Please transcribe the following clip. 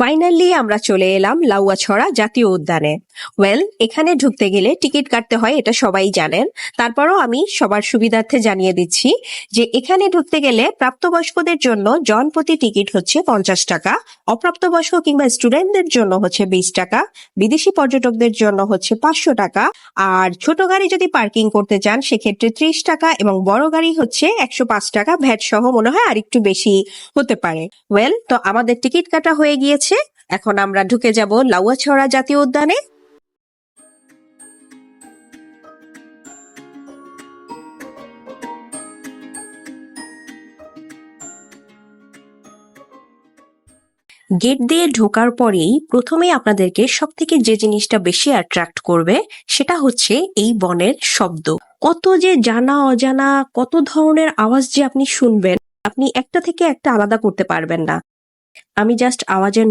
Finally আমরা চলে এলাম লাউয়াছড়া জাতীয় উদ্যানে। এখানে ঢুকতে গেলে টিকিট কাটতে হয়, এটা সবাই জানেন। তারপরও আমি সবার সুবিধার্থে জানিয়ে দিচ্ছি যে এখানে ঢুকতে গেলে প্রাপ্তবয়স্কদের জন্য জনপ্রতি টিকিট হচ্ছে 50 টাকা, অপ্রাপ্তবয়স্ক কিংবা স্টুডেন্টদের জন্য হচ্ছে 20 টাকা, বিদেশি পর্যটকদের জন্য হচ্ছে 500 টাকা, আর ছোট গাড়ি যদি পার্কিং করতে চান সেক্ষেত্রে 30 টাকা, এবং বড় গাড়ি হচ্ছে 105 টাকা, ভ্যাট সহ মনে হয় আর একটু বেশি হতে পারে। তো আমাদের টিকিট কাটা হয়ে গিয়েছে, এখন আমরা ঢুকে যাব লাউয়াছড়া জাতীয় উদ্যানে। গেট দিয়ে ঢোকার পরেই প্রথমেই আপনাদেরকে সব থেকে যে জিনিসটা বেশি অ্যাট্রাক্ট করবে সেটা হচ্ছে এই বনের শব্দ। কত যে জানা অজানা, কত ধরনের আওয়াজ যে আপনি শুনবেন, আপনি একটা থেকে একটা আলাদা করতে পারবেন না। আমি জাস্ট আওয়াজের